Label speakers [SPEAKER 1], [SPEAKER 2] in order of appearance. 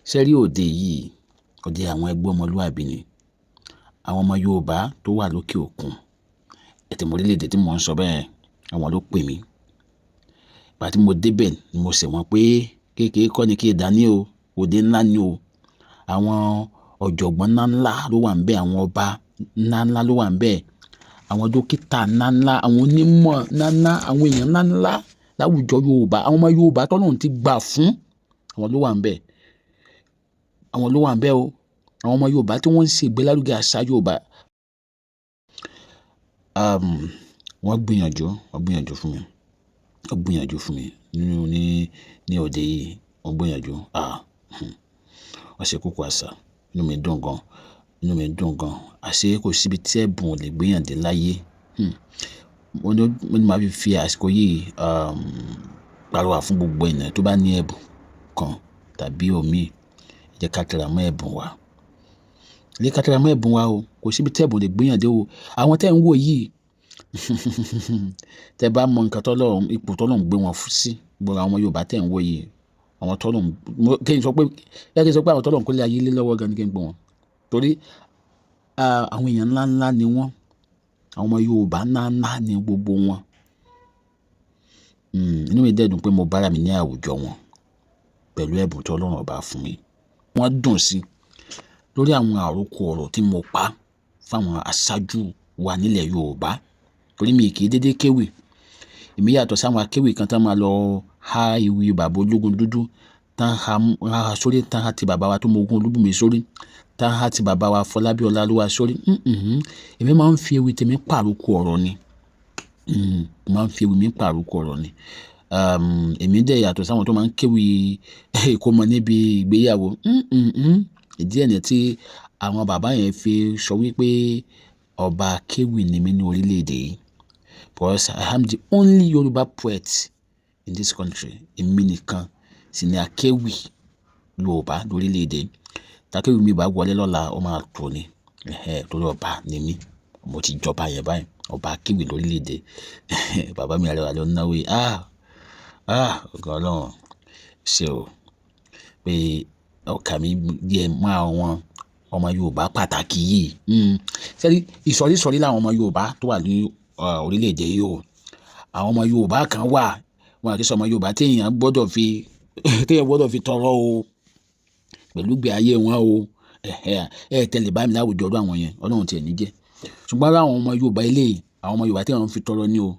[SPEAKER 1] Ṣé rí òde yìí, òde àwọn ẹgbẹ́ ọmọlúwàbí ni. Àwọn ọmọ Yorùbá tó wà lókè òkun, ẹ̀tì mọ orílẹ̀-èdè tí mò ń sọ bẹ́ẹ̀, àwọn ló pè mí. Ìgbà tí mo débẹ̀ ni mo ṣẹ̀ wọ́n pé kékeré kọ́ ni kí n dání o, òde ńlá ni o. Àwọn ọ̀jọ̀gbọ́n ńláńlá ló wà ńbẹ̀, àwọn ọba ńláńlá ló wà ńbẹ̀, àwọn dókítà ńláńlá, àwọn onímọ̀ ńláńlá, àwọn èèyàn ńláńlá láwùjọ Yorùbá, àwọn ọmọ Yorùbá t'Ọlọ́run ti gbà fún, àwọn ló wà ńbẹ̀. Àwọn ló wà ńbẹ̀ o. Àwọn ọmọ Yorùbá tí wọ́n ń ṣe ìgbélárugẹ àṣà Yorùbá. Wọ́n gbìyànjú fún mi. Wọ́n gbìyànjú fún mi ní òde yìí. Wọ́n gbìyànjú. Wọ́n ṣe kókó àṣà. Inú mi dùn gan. Àṣé kò síbi tí ẹ̀bùn ò lè gbéyàn dé láyé. Mo ní màá fi àsìkò yìí pàrọwà fún gbogbo ènìyàn tó bá ní ẹ̀bùn kan tàbí òmíì. Ẹ jẹ́ ká tẹra mọ́ ẹ̀bùn wa. Ẹ jẹ́ ká tẹra mọ́ ẹ̀bùn wa o. Kò síbi tí ẹ̀bùn ò lè gbéyàn dé o. Àwọn tẹ́ ń wò yìí, tẹ́ bá mọ nǹkan t'Ọlọ́run, ipò t'Ọlọ́run gbé wọn sí, gbogbo àwọn ọmọ Yorùbá tẹ́ ń wò yìí, àwọn t'Ọlọ́run, kí n sọ pé àwọn t'Ọlọ́run kó lé ayé lé lọ́wọ́ gan ni kí n pè wọ́n. Torí àwọn èèyàn ńláńlá ni wọ́n. Àwọn ọmọ Yorùbá ńláńlá ni gbogbo wọn. Inú mi dẹ̀ dùn pé mo bára mi ní àwùjọ wọn pẹ̀lú ẹ̀bùn tí Ọlọ́run ọba fún mi. Wọ́n dùn sí lórí àwọn àròkọ ọ̀rọ̀ tí mo pa fáwọn aṣáájú wa nílẹ̀ Yorùbá. Torí mi kì í dédé kéwì. Èmi yàtọ̀ sí àwọn akéwì kan tí wọ́n máa lọ há ewì bàbá ológun dúdú, tán há sórí, tán há ti bàbá wa tó mọ ogún Olúbùnmi sórí, tán há ti bàbá wa Fọlábí Ọláolúwa sórí. Èmi máa ń fi ewì tèmi pàròkọ ọ̀rọ̀ ni. Èmi dẹ̀ yàtọ̀ sí àwọn tó máa ń kéwì ìkómọ níbi ìgbéyàwó. Ìdí ẹ̀ ni tí àwọn bàbá yẹn fi sọ wípé ọba akéwì ni mí ní orílẹ̀-èdè yìí. Because I am the only Yoruba poet in this country. Èmi nìkan sì ni akéwì Yorùbá lórílẹ̀-èdè. T'akéwì mi bá wọlé lọ́la, ó máa tó ni. Torí ọba ni mí. Mo ti jọba yẹn báyìí. Ọba akéwì lórílẹ̀-èdè. Bàbá mi Arẹwà ló ń náwó yìí. Ọ̀gá Ọlọ́run ṣe o. Pé ọkàn mi díẹ̀ mọ́ àwọn ọmọ Yorùbá pàtàkì yìí. Ṣé ìsọ̀rí láwọn ọmọ Yorùbá tó wà ní orílẹ̀-èdè yìí o. Àwọn ọmọ Yorùbá kan wà, wọn kì í ṣe ọmọ Yorùbá tí èèyàn gbọ́dọ̀ fi tọrọ o pẹ̀lú ìgbé ayé wọn o. Tẹ̀lé bá mi láwùjọ ọdún àwọn yẹn, Ọlọ́run tiẹ̀ ní jẹ́. Ṣùgbọ́n àwọn ọmọ Yorùbá eléyìí, àwọn ọmọ Yorùbá tí wọ́n fi tọrọ ní o.